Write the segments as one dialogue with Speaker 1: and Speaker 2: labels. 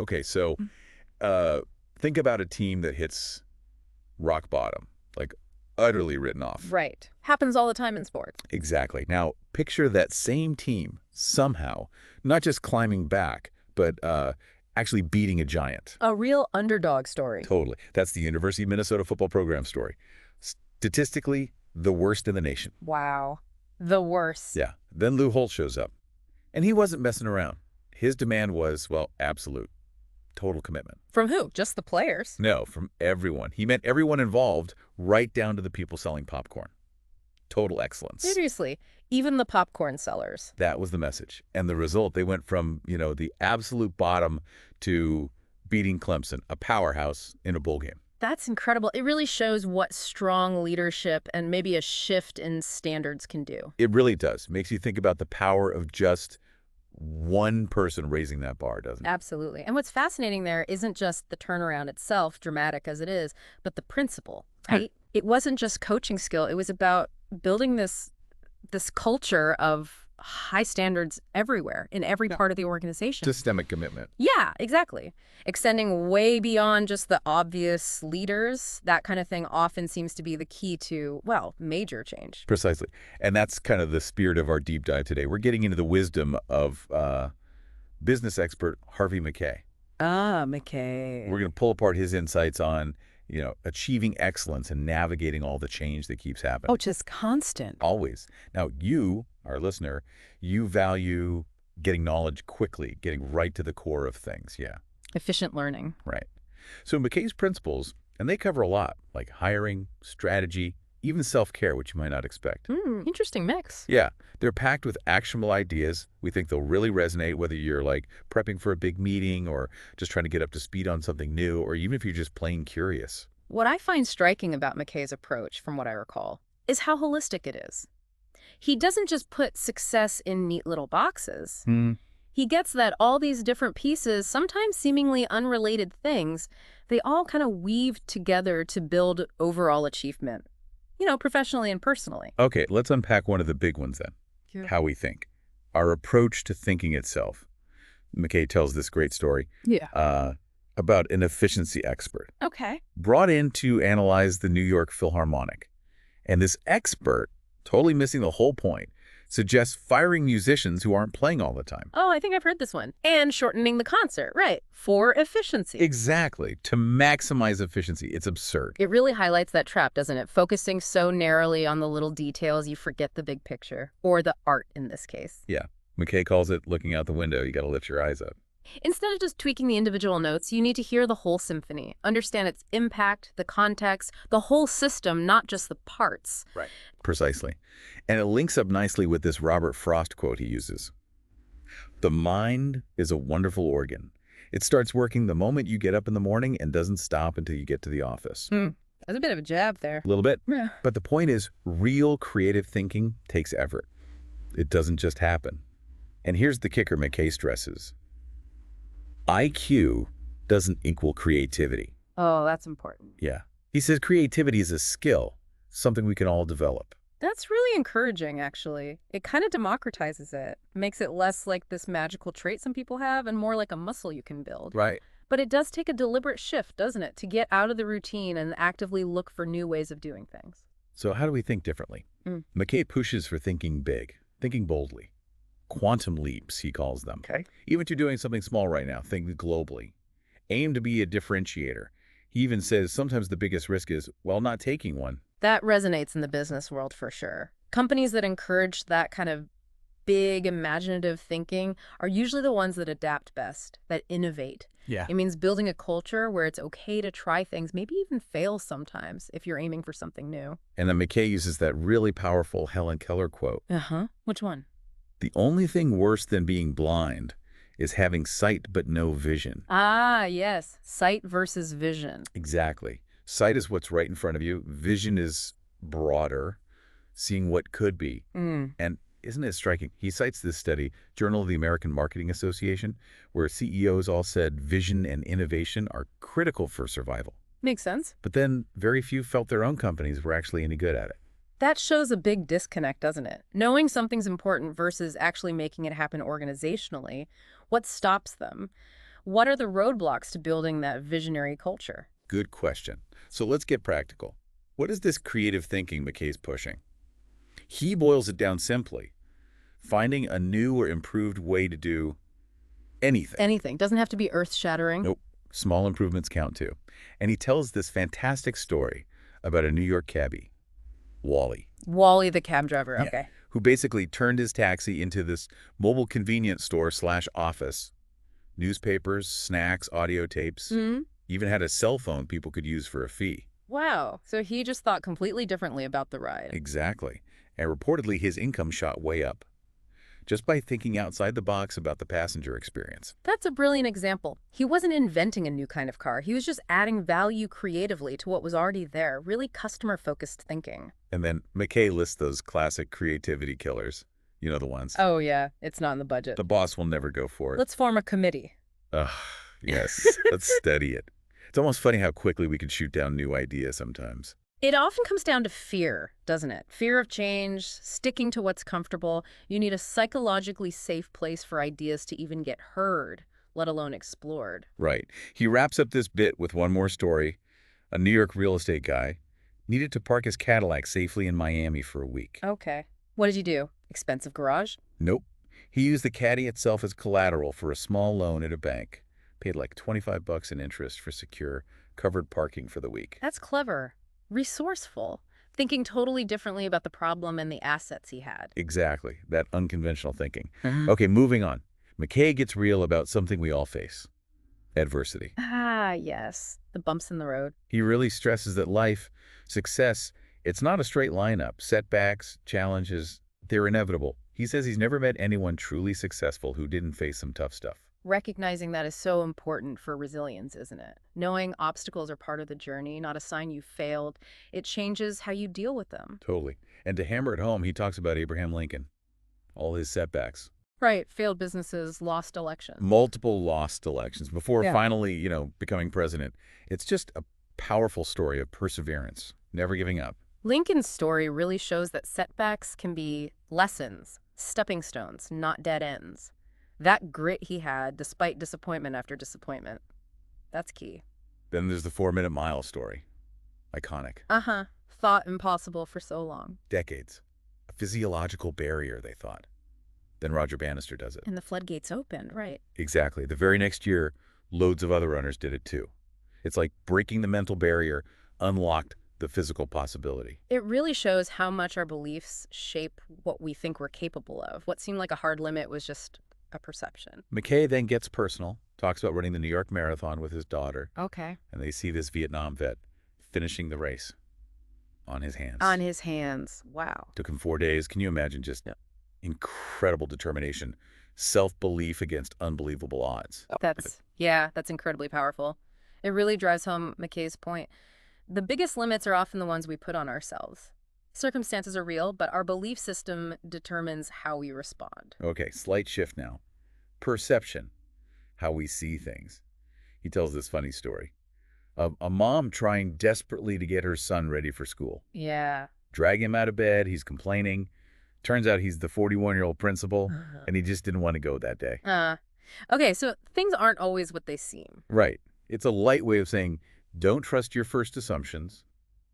Speaker 1: Okay, so think about a team that hits rock bottom, like utterly written off.
Speaker 2: Right. Happens all the time in sports.
Speaker 1: Exactly. Now, picture that same team somehow, not just climbing back, but actually beating a giant.
Speaker 2: A real underdog story.
Speaker 1: Totally. That's the University of Minnesota football program story. Statistically, the worst in the nation.
Speaker 2: Wow. The worst.
Speaker 1: Yeah. Then Lou Holt shows up. And he wasn't messing around. His demand was, well, absolute. Total commitment.
Speaker 2: From who? Just the players?
Speaker 1: No, from everyone. He meant everyone involved, right down to the people selling popcorn. Total excellence.
Speaker 2: Seriously, even the popcorn sellers.
Speaker 1: That was the message. And the result, they went from, the absolute bottom to beating Clemson, a powerhouse, in a bowl game.
Speaker 2: That's incredible. It really shows what strong leadership and maybe a shift in standards can do.
Speaker 1: It really does. Makes you think about the power of just one person raising that bar, doesn't it?
Speaker 2: Absolutely. And what's fascinating there isn't just the turnaround itself, dramatic as it is, but the principle, right? It wasn't just coaching skill. It was about building this culture of high standards everywhere, in every part of the organization.
Speaker 1: Systemic commitment.
Speaker 2: Yeah, exactly. Extending way beyond just the obvious leaders, that kind of thing often seems to be the key to, well, major change.
Speaker 1: Precisely. And that's kind of the spirit of our deep dive today. We're getting into the wisdom of business expert Harvey Mackay.
Speaker 2: Ah, Mackay.
Speaker 1: We're going to pull apart his insights on, achieving excellence and navigating all the change that keeps happening.
Speaker 2: Oh, just constant.
Speaker 1: Always. Now, you, our listener, you value getting knowledge quickly, getting right to the core of things. Yeah.
Speaker 2: Efficient learning.
Speaker 1: Right. So Mackay's principles, and they cover a lot, like hiring, strategy, even self-care, which you might not expect.
Speaker 2: Interesting mix.
Speaker 1: Yeah. They're packed with actionable ideas. We think they'll really resonate, whether you're like prepping for a big meeting or just trying to get up to speed on something new, or even if you're just plain curious.
Speaker 2: What I find striking about Mackay's approach, from what I recall, is how holistic it is. He doesn't just put success in neat little boxes. He gets that all these different pieces, sometimes seemingly unrelated things, they all kind of weave together to build overall achievement, professionally and personally.
Speaker 1: Okay, let's unpack one of the big ones then.
Speaker 2: Yeah.
Speaker 1: How we think. Our approach to thinking itself. Mackay tells this great story about an efficiency expert.
Speaker 2: Okay.
Speaker 1: Brought in to analyze the New York Philharmonic. And this expert, totally missing the whole point, suggests firing musicians who aren't playing all the time.
Speaker 2: Oh, I think I've heard this one. And shortening the concert, right, for efficiency.
Speaker 1: Exactly, to maximize efficiency. It's absurd.
Speaker 2: It really highlights that trap, doesn't it? Focusing so narrowly on the little details, you forget the big picture, or the art in this case.
Speaker 1: Yeah, Mackay calls it looking out the window. You got to lift your eyes up.
Speaker 2: Instead of just tweaking the individual notes, you need to hear the whole symphony, understand its impact, the context, the whole system, not just the parts.
Speaker 1: Right. Precisely. And it links up nicely with this Robert Frost quote he uses. The mind is a wonderful organ. It starts working the moment you get up in the morning and doesn't stop until you get to the office.
Speaker 2: That's a bit of a jab there.
Speaker 1: A little bit.
Speaker 2: Yeah.
Speaker 1: But the point is, real creative thinking takes effort. It doesn't just happen. And here's the kicker Mackay stresses. IQ doesn't equal creativity.
Speaker 2: Oh, that's important.
Speaker 1: Yeah. He says creativity is a skill, something we can all develop.
Speaker 2: That's really encouraging, actually. It kind of democratizes it, makes it less like this magical trait some people have and more like a muscle you can build.
Speaker 1: Right.
Speaker 2: But it does take a deliberate shift, doesn't it, to get out of the routine and actively look for new ways of doing things.
Speaker 1: So how do we think differently? Mackay pushes for thinking big, thinking boldly. Quantum leaps, he calls them.
Speaker 2: Okay.
Speaker 1: Even if you're doing something small right now, think globally. Aim to be a differentiator. He even says sometimes the biggest risk is, well, not taking one.
Speaker 2: That resonates in the business world for sure. Companies that encourage that kind of big, imaginative thinking are usually the ones that adapt best, that innovate.
Speaker 1: Yeah.
Speaker 2: It means building a culture where it's okay to try things, maybe even fail sometimes if you're aiming for something new.
Speaker 1: And then Mackay uses that really powerful Helen Keller quote.
Speaker 2: Which one?
Speaker 1: The only thing worse than being blind is having sight but no vision.
Speaker 2: Ah, yes. Sight versus vision.
Speaker 1: Exactly. Sight is what's right in front of you. Vision is broader, seeing what could be. And isn't it striking? He cites this study, Journal of the American Marketing Association, where CEOs all said vision and innovation are critical for survival.
Speaker 2: Makes sense.
Speaker 1: But then very few felt their own companies were actually any good at it.
Speaker 2: That shows a big disconnect, doesn't it? Knowing something's important versus actually making it happen organizationally. What stops them? What are the roadblocks to building that visionary culture?
Speaker 1: Good question. So let's get practical. What is this creative thinking McKay's pushing? He boils it down simply. Finding a new or improved way to do anything.
Speaker 2: Anything. Doesn't have to be earth-shattering.
Speaker 1: Nope. Small improvements count too. And he tells this fantastic story about a New York cabbie, Wally.
Speaker 2: Wally the cab driver,
Speaker 1: Yeah.
Speaker 2: okay.
Speaker 1: Who basically turned his taxi into this mobile convenience store/office. Newspapers, snacks, audio tapes.
Speaker 2: Hmm.
Speaker 1: Even had a cell phone people could use for a fee.
Speaker 2: Wow. So he just thought completely differently about the ride.
Speaker 1: Exactly. And reportedly his income shot way up. Just by thinking outside the box about the passenger experience.
Speaker 2: That's a brilliant example. He wasn't inventing a new kind of car. He was just adding value creatively to what was already there, really customer-focused thinking.
Speaker 1: And then McKay lists those classic creativity killers. You know the ones.
Speaker 2: Oh, yeah. It's not in the budget.
Speaker 1: The boss will never go for it.
Speaker 2: Let's form a committee.
Speaker 1: Ugh, yes. Let's study it. It's almost funny how quickly we can shoot down new ideas sometimes.
Speaker 2: It often comes down to fear, doesn't it? Fear of change, sticking to what's comfortable. You need a psychologically safe place for ideas to even get heard, let alone explored.
Speaker 1: Right. He wraps up this bit with one more story. A New York real estate guy needed to park his Cadillac safely in Miami for a week.
Speaker 2: Okay. What did you do? Expensive garage?
Speaker 1: Nope. He used the Caddy itself as collateral for a small loan at a bank. Paid like $25 in interest for secure, covered parking for the week.
Speaker 2: That's clever. Resourceful. Thinking totally differently about the problem and the assets he had.
Speaker 1: Exactly. That unconventional thinking.
Speaker 2: Mhm.
Speaker 1: Okay, moving on. McKay gets real about something we all face. Adversity.
Speaker 2: Ah, yes. The bumps in the road.
Speaker 1: He really stresses that life, success, it's not a straight lineup. Setbacks, challenges, they're inevitable. He says he's never met anyone truly successful who didn't face some tough stuff.
Speaker 2: Recognizing that is so important for resilience, isn't it? Knowing obstacles are part of the journey, not a sign you failed. It changes how you deal with them.
Speaker 1: Totally. And to hammer it home, he talks about Abraham Lincoln. All his setbacks.
Speaker 2: Right. Failed businesses, lost elections.
Speaker 1: Multiple lost elections before
Speaker 2: Yeah.
Speaker 1: finally, becoming president. It's just a powerful story of perseverance, never giving up.
Speaker 2: Lincoln's story really shows that setbacks can be lessons, stepping stones, not dead ends. That grit he had despite disappointment after disappointment. That's key.
Speaker 1: Then there's the 4-minute mile story. Iconic.
Speaker 2: Uh-huh. Thought impossible for so long.
Speaker 1: Decades. A physiological barrier, they thought. Then Roger Bannister does it.
Speaker 2: And the floodgates opened, right?
Speaker 1: Exactly. The very next year, loads of other runners did it too. It's like breaking the mental barrier unlocked the physical possibility.
Speaker 2: It really shows how much our beliefs shape what we think we're capable of. What seemed like a hard limit was just a perception.
Speaker 1: McKay then gets personal, talks about running the New York Marathon with his daughter,
Speaker 2: Okay.
Speaker 1: and they see this Vietnam vet finishing the race on his hands.
Speaker 2: On his hands. Wow.
Speaker 1: Took him 4 days. Can you imagine just incredible determination, self-belief against unbelievable odds?
Speaker 2: That's incredibly powerful. It really drives home McKay's point. The biggest limits are often the ones we put on ourselves. Circumstances are real, but our belief system determines how we respond.
Speaker 1: Okay, slight shift now. Perception, how we see things. He tells this funny story. A mom trying desperately to get her son ready for school.
Speaker 2: Yeah.
Speaker 1: Drag him out of bed, he's complaining. Turns out he's the 41-year-old principal, and he just didn't want to go that day.
Speaker 2: Okay, so things aren't always what they seem.
Speaker 1: Right. It's a light way of saying, don't trust your first assumptions,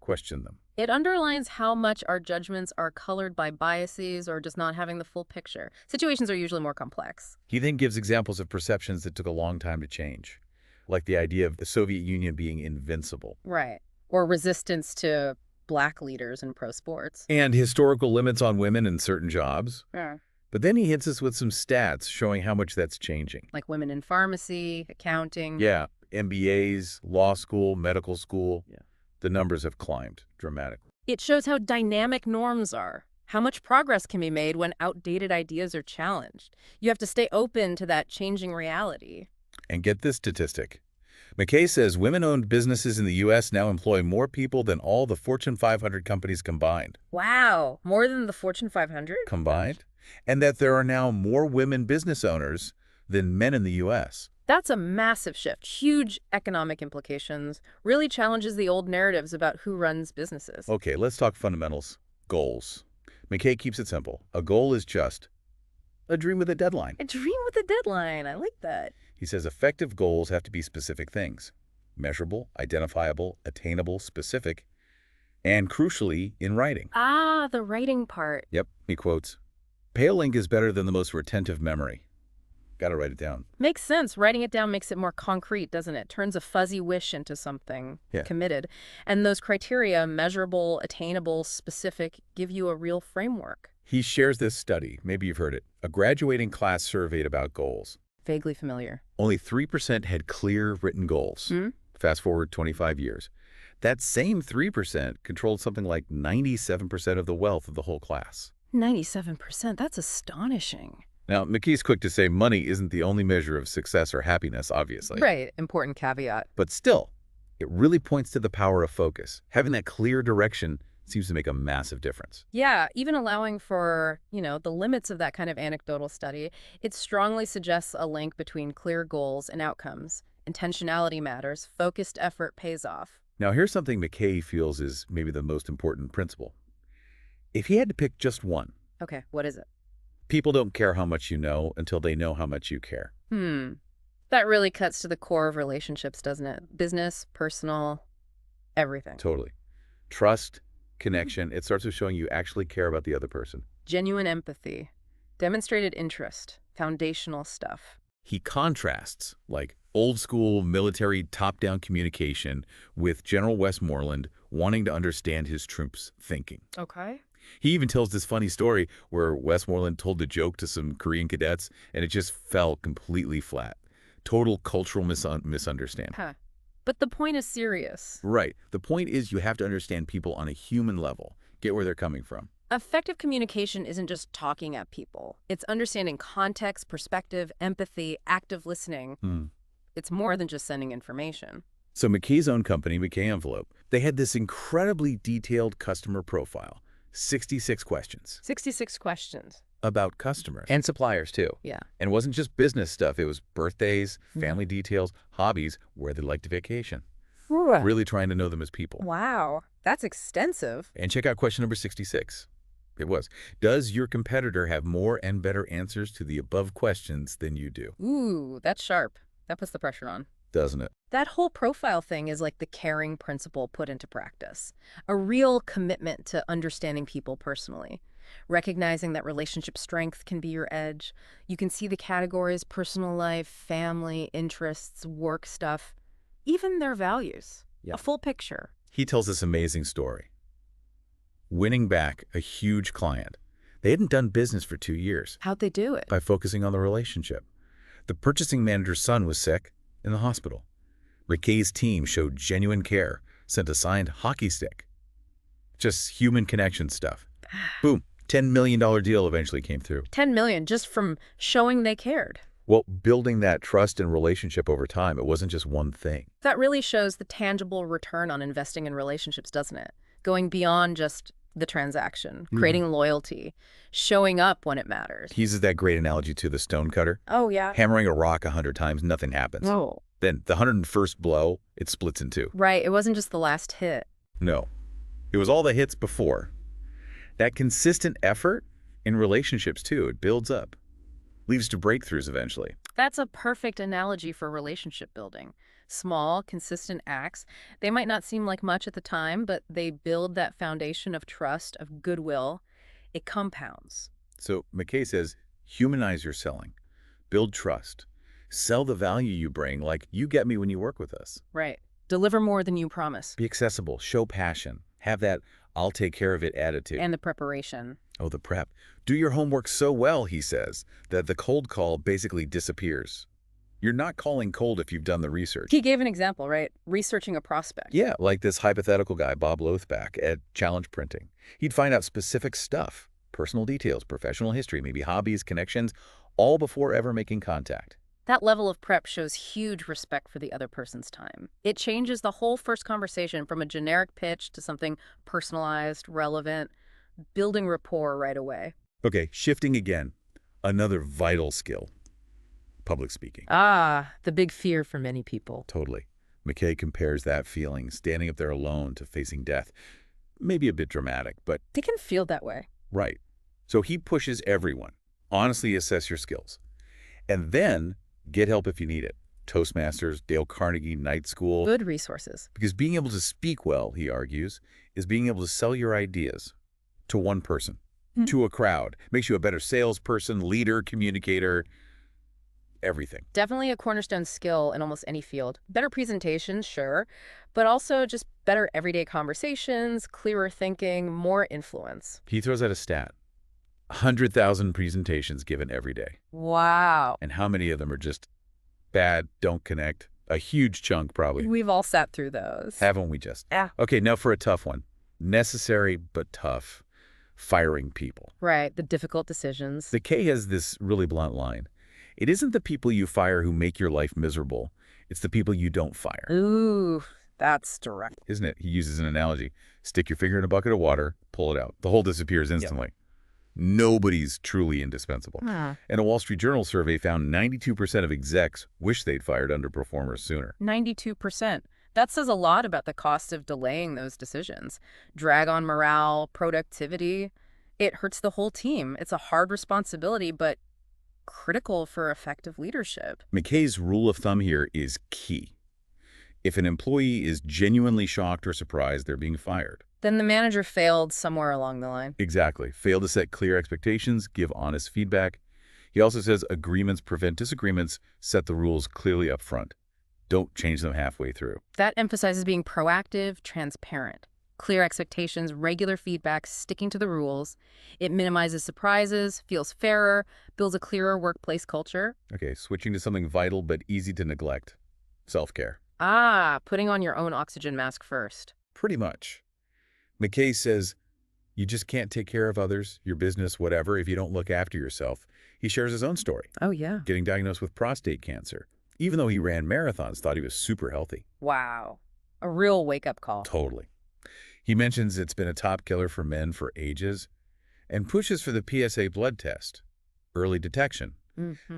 Speaker 1: question them.
Speaker 2: It underlines how much our judgments are colored by biases or just not having the full picture. Situations are usually more complex.
Speaker 1: He then gives examples of perceptions that took a long time to change, like the idea of the Soviet Union being invincible.
Speaker 2: Right. Or resistance to Black leaders in pro sports.
Speaker 1: And historical limits on women in certain jobs.
Speaker 2: Yeah.
Speaker 1: But then he hits us with some stats showing how much that's changing.
Speaker 2: Like women in pharmacy, accounting.
Speaker 1: Yeah, MBAs, law school, medical school.
Speaker 2: Yeah.
Speaker 1: The numbers have climbed dramatically.
Speaker 2: It shows how dynamic norms are, how much progress can be made when outdated ideas are challenged. You have to stay open to that changing reality.
Speaker 1: And get this statistic. McKay says women-owned businesses in the U.S. now employ more people than all the Fortune 500 companies combined.
Speaker 2: Wow, more than the Fortune 500?
Speaker 1: Combined? And that there are now more women business owners than men in the U.S.
Speaker 2: That's a massive shift. Huge economic implications. Really challenges the old narratives about who runs businesses.
Speaker 1: Okay, let's talk fundamentals. Goals. McKay keeps it simple. A goal is just a dream with a deadline.
Speaker 2: A dream with a deadline. I like that.
Speaker 1: He says effective goals have to be specific things. Measurable, identifiable, attainable, specific, and crucially, in writing.
Speaker 2: Ah, the writing part.
Speaker 1: Yep, he quotes, "Pale ink is better than the most retentive memory." Got to write it down.
Speaker 2: Makes sense. Writing it down makes it more concrete, doesn't it? Turns a fuzzy wish into something committed. And those criteria, measurable, attainable, specific, give you a real framework.
Speaker 1: He shares this study, maybe you've heard it, a graduating class surveyed about goals.
Speaker 2: Vaguely familiar.
Speaker 1: Only 3% had clear written goals. Fast forward 25 years. That same 3% controlled something like 97% of the wealth of the whole class.
Speaker 2: 97%? That's astonishing.
Speaker 1: Now, Mackay's quick to say money isn't the only measure of success or happiness, obviously.
Speaker 2: Right, important caveat.
Speaker 1: But still, it really points to the power of focus. Having that clear direction seems to make a massive difference.
Speaker 2: Yeah, even allowing for, the limits of that kind of anecdotal study, it strongly suggests a link between clear goals and outcomes. Intentionality matters. Focused effort pays off.
Speaker 1: Now, here's something Mackay feels is maybe the most important principle. If he had to pick just one.
Speaker 2: Okay, what is it?
Speaker 1: People don't care how much you know until they know how much you care.
Speaker 2: That really cuts to the core of relationships, doesn't it? Business, personal, everything.
Speaker 1: Totally. Trust, connection, it starts with showing you actually care about the other person.
Speaker 2: Genuine empathy, demonstrated interest, foundational stuff.
Speaker 1: He contrasts, like, old-school military top-down communication with General Westmoreland wanting to understand his troops' thinking.
Speaker 2: Okay.
Speaker 1: He even tells this funny story where Westmoreland told a joke to some Korean cadets, and it just fell completely flat. Total cultural misunderstanding.
Speaker 2: Huh. But the point is serious.
Speaker 1: Right. The point is you have to understand people on a human level, get where they're coming from.
Speaker 2: Effective communication isn't just talking at people. It's understanding context, perspective, empathy, active listening. It's more than just sending information.
Speaker 1: So Mackay's own company, Mackay Envelope, they had this incredibly detailed customer profile. 66 questions.
Speaker 2: 66 questions.
Speaker 1: About customers. And suppliers, too.
Speaker 2: Yeah.
Speaker 1: And it wasn't just business stuff. It was birthdays, family details, hobbies, where they liked to vacation. Really trying to know them as people.
Speaker 2: Wow. That's extensive.
Speaker 1: And check out question number 66. It was, does your competitor have more and better answers to the above questions than you do?
Speaker 2: Ooh, that's sharp. That puts the pressure on.
Speaker 1: Doesn't it?
Speaker 2: That whole profile thing is like the caring principle put into practice. A real commitment to understanding people personally. Recognizing that relationship strength can be your edge. You can see the categories: personal life, family, interests, work stuff, even their values.
Speaker 1: Yeah.
Speaker 2: A full picture.
Speaker 1: He tells this amazing story. Winning back a huge client. They hadn't done business for 2 years.
Speaker 2: How'd they do it?
Speaker 1: By focusing on the relationship. The purchasing manager's son was sick in the hospital. Mackay's team showed genuine care, sent a signed hockey stick. Just human connection stuff. Boom. $10 million deal eventually came through.
Speaker 2: $10 million just from showing they cared.
Speaker 1: Well, building that trust and relationship over time, it wasn't just one thing.
Speaker 2: That really shows the tangible return on investing in relationships, doesn't it? Going beyond just the transaction, creating loyalty, showing up when it matters.
Speaker 1: He uses that great analogy to the stone cutter.
Speaker 2: Oh, yeah.
Speaker 1: Hammering a rock 100 times, nothing happens.
Speaker 2: Oh.
Speaker 1: Then the 101st blow, it splits in two.
Speaker 2: Right. It wasn't just the last hit.
Speaker 1: No. It was all the hits before. That consistent effort in relationships, too, it builds up. Leads to breakthroughs eventually.
Speaker 2: That's a perfect analogy for relationship building. Small, consistent acts. They might not seem like much at the time, but they build that foundation of trust, of goodwill. It compounds.
Speaker 1: So Mackay says, humanize your selling. Build trust. Sell the value you bring, like you get me when you work with us.
Speaker 2: Right. Deliver more than you promise.
Speaker 1: Be accessible. Show passion. Have that I'll take care of it attitude.
Speaker 2: And the preparation.
Speaker 1: Oh, the prep. Do your homework so well, he says, that the cold call basically disappears. You're not calling cold if you've done the research.
Speaker 2: He gave an example, right? Researching a prospect.
Speaker 1: Yeah, like this hypothetical guy, Bob Lothback, at Challenge Printing. He'd find out specific stuff, personal details, professional history, maybe hobbies, connections, all before ever making contact.
Speaker 2: That level of prep shows huge respect for the other person's time. It changes the whole first conversation from a generic pitch to something personalized, relevant, building rapport right away.
Speaker 1: Okay, shifting again. Another vital skill. Public speaking.
Speaker 2: Ah, the big fear for many people.
Speaker 1: Totally. Mackay compares that feeling, standing up there alone, to facing death. Maybe a bit dramatic, but...
Speaker 2: They can feel that way.
Speaker 1: Right. So he pushes everyone. Honestly assess your skills. And then Get help if you need it. Toastmasters, Dale Carnegie, Night School.
Speaker 2: Good resources.
Speaker 1: Because being able to speak well, he argues, is being able to sell your ideas to one person, to a crowd. Makes you a better salesperson, leader, communicator, everything.
Speaker 2: Definitely a cornerstone skill in almost any field. Better presentations, sure, but also just better everyday conversations, clearer thinking, more influence.
Speaker 1: He throws out a stat. 100,000 presentations given every day.
Speaker 2: Wow.
Speaker 1: And how many of them are just bad, don't connect? A huge chunk, probably.
Speaker 2: We've all sat through those.
Speaker 1: Haven't we just?
Speaker 2: Yeah.
Speaker 1: Okay, now for a tough one. Necessary but tough. Firing people.
Speaker 2: Right, the difficult decisions.
Speaker 1: Mackay has this really blunt line. It isn't the people you fire who make your life miserable. It's the people you don't fire.
Speaker 2: Ooh, that's direct.
Speaker 1: Isn't it? He uses an analogy. Stick your finger in a bucket of water, pull it out. The hole disappears instantly. Yep. Nobody's truly indispensable. And a Wall Street Journal survey found 92% of execs wish they'd fired underperformers sooner.
Speaker 2: 92%. That says a lot about the cost of delaying those decisions. Drag on morale, productivity. It hurts the whole team. It's a hard responsibility, but critical for effective leadership.
Speaker 1: Mackay's rule of thumb here is key. If an employee is genuinely shocked or surprised they're being fired,
Speaker 2: then the manager failed somewhere along the line.
Speaker 1: Exactly. Fail to set clear expectations, give honest feedback. He also says agreements prevent disagreements, set the rules clearly up front. Don't change them halfway through.
Speaker 2: That emphasizes being proactive, transparent. Clear expectations, regular feedback, sticking to the rules. It minimizes surprises, feels fairer, builds a clearer workplace culture.
Speaker 1: Okay, switching to something vital but easy to neglect. Self-care.
Speaker 2: Putting on your own oxygen mask first.
Speaker 1: Pretty much. Mackay says, you just can't take care of others, your business, whatever, if you don't look after yourself. He shares his own story.
Speaker 2: Oh, yeah.
Speaker 1: Getting diagnosed with prostate cancer. Even though he ran marathons, thought he was super healthy.
Speaker 2: Wow. A real wake-up call.
Speaker 1: Totally. He mentions it's been a top killer for men for ages and pushes for the PSA blood test, early detection,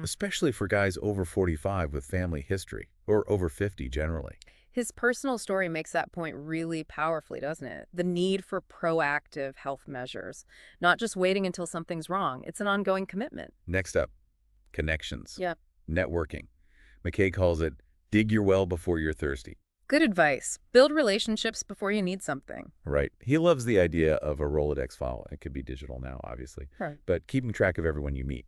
Speaker 1: especially for guys over 45 with family history, or over 50 generally.
Speaker 2: His personal story makes that point really powerfully, doesn't it? The need for proactive health measures, not just waiting until something's wrong. It's an ongoing commitment.
Speaker 1: Next up, connections.
Speaker 2: Yeah.
Speaker 1: Networking. Mackay calls it, dig your well before you're thirsty.
Speaker 2: Good advice. Build relationships before you need something.
Speaker 1: Right. He loves the idea of a Rolodex file. It could be digital now, obviously.
Speaker 2: Right.
Speaker 1: But keeping track of everyone you meet.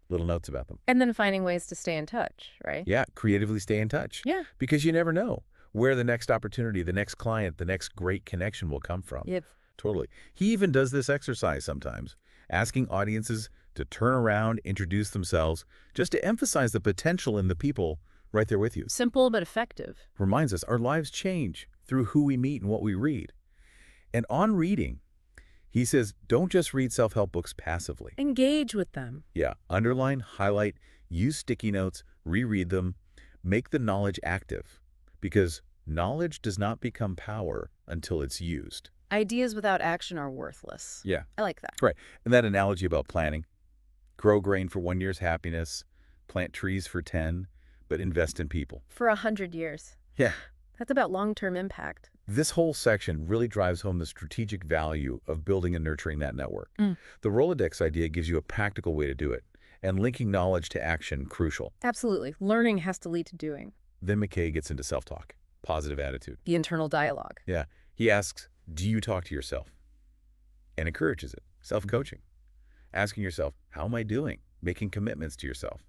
Speaker 1: Little notes about them.
Speaker 2: And then finding ways to stay in touch, right?
Speaker 1: Yeah, creatively stay in touch.
Speaker 2: Yeah.
Speaker 1: Because you never know where the next opportunity, the next client, the next great connection will come from.
Speaker 2: Yep.
Speaker 1: Totally. He even does this exercise sometimes, asking audiences to turn around, introduce themselves, just to emphasize the potential in the people right there with you.
Speaker 2: Simple but effective.
Speaker 1: Reminds us our lives change through who we meet and what we read. And on reading, he says, don't just read self-help books passively.
Speaker 2: Engage with them.
Speaker 1: Yeah. Underline, highlight, use sticky notes, reread them, make the knowledge active. Because knowledge does not become power until it's used.
Speaker 2: Ideas without action are worthless.
Speaker 1: Yeah.
Speaker 2: I like that.
Speaker 1: Right. And that analogy about planting. Grow grain for 1 year's happiness, plant trees for 10, but invest in people.
Speaker 2: For 100 years.
Speaker 1: Yeah.
Speaker 2: That's about long-term impact.
Speaker 1: This whole section really drives home the strategic value of building and nurturing that network. The Rolodex idea gives you a practical way to do it, and linking knowledge to action crucial.
Speaker 2: Absolutely. Learning has to lead to doing.
Speaker 1: Then Mackay gets into self-talk, positive attitude.
Speaker 2: The internal dialogue.
Speaker 1: Yeah. He asks, do you talk to yourself? And encourages it. Self-coaching. Asking yourself, how am I doing? Making commitments to yourself.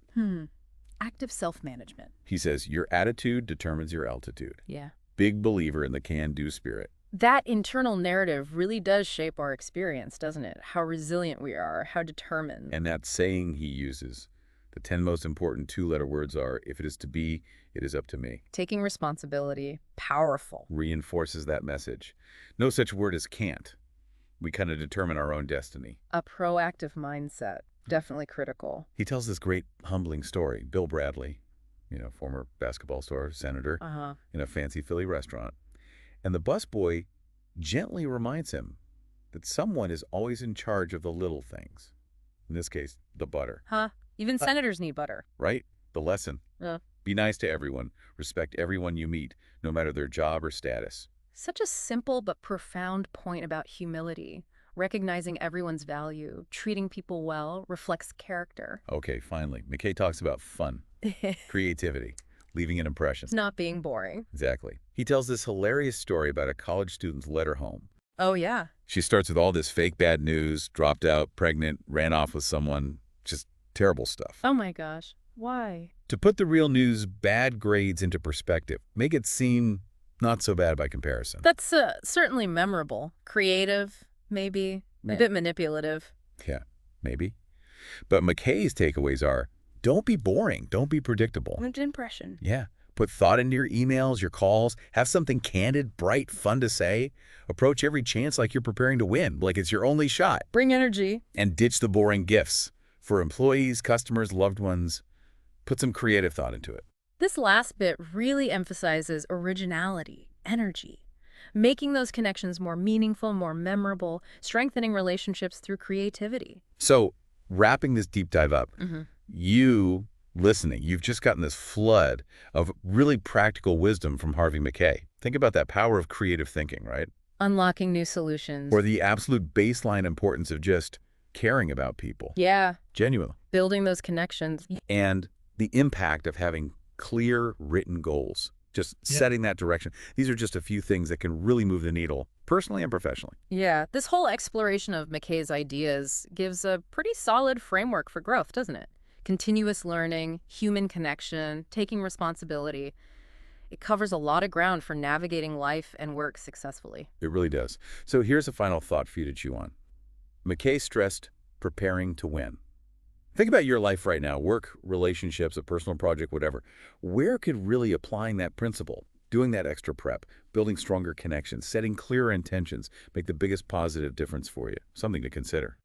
Speaker 2: Active self-management.
Speaker 1: He says, your attitude determines your altitude.
Speaker 2: Yeah.
Speaker 1: Big believer in the can-do spirit.
Speaker 2: That internal narrative really does shape our experience, doesn't it? How resilient we are, how determined.
Speaker 1: And that saying he uses, the 10 most important 2-letter words are, if it is to be, it is up to me.
Speaker 2: Taking responsibility, powerful.
Speaker 1: Reinforces that message. No such word as can't. We kind of determine our own destiny.
Speaker 2: A proactive mindset, definitely critical.
Speaker 1: He tells this great humbling story. Bill Bradley, former basketball star, senator, in a fancy Philly restaurant. And the busboy gently reminds him that someone is always in charge of the little things. In this case, the butter.
Speaker 2: Even senators need butter.
Speaker 1: Right? The lesson. Be nice to everyone. Respect everyone you meet, no matter their job or status.
Speaker 2: Such a simple but profound point about humility. Recognizing everyone's value, treating people well, reflects character.
Speaker 1: Okay, finally. Mackay talks about fun. Creativity, leaving an impression.
Speaker 2: It's not being boring.
Speaker 1: Exactly. He tells this hilarious story about a college student's letter home.
Speaker 2: Oh, yeah.
Speaker 1: She starts with all this fake bad news, dropped out, pregnant, ran off with someone, just terrible stuff.
Speaker 2: Oh my gosh. Why?
Speaker 1: To put the real news, bad grades into perspective, make it seem not so bad by comparison.
Speaker 2: That's certainly memorable. Creative, maybe. A bit manipulative.
Speaker 1: Yeah, maybe. But Mackay's takeaways are, don't be boring, don't be predictable.
Speaker 2: Good impression.
Speaker 1: Yeah. Put thought into your emails, your calls. Have something candid, bright, fun to say. Approach every chance like you're preparing to win, like it's your only shot.
Speaker 2: Bring energy.
Speaker 1: And ditch the boring gifts. For employees, customers, loved ones, put some creative thought into it.
Speaker 2: This last bit really emphasizes originality, energy, making those connections more meaningful, more memorable, strengthening relationships through creativity.
Speaker 1: So, wrapping this deep dive up, you listening, you've just gotten this flood of really practical wisdom from Harvey Mackay. Think about that power of creative thinking, right?
Speaker 2: Unlocking new solutions.
Speaker 1: Or the absolute baseline importance of just caring about people.
Speaker 2: Yeah.
Speaker 1: Genuinely.
Speaker 2: Building those connections.
Speaker 1: And the impact of having clear written goals. Just setting that direction. These are just a few things that can really move the needle, personally and professionally.
Speaker 2: Yeah, this whole exploration of Mackay's ideas gives a pretty solid framework for growth, doesn't it? Continuous learning, human connection, taking responsibility. It covers a lot of ground for navigating life and work successfully.
Speaker 1: It really does. So here's a final thought for you to chew on. Mackay stressed preparing to win. Think about your life right now, work, relationships, a personal project, whatever. Where could really applying that principle, doing that extra prep, building stronger connections, setting clearer intentions, make the biggest positive difference for you? Something to consider.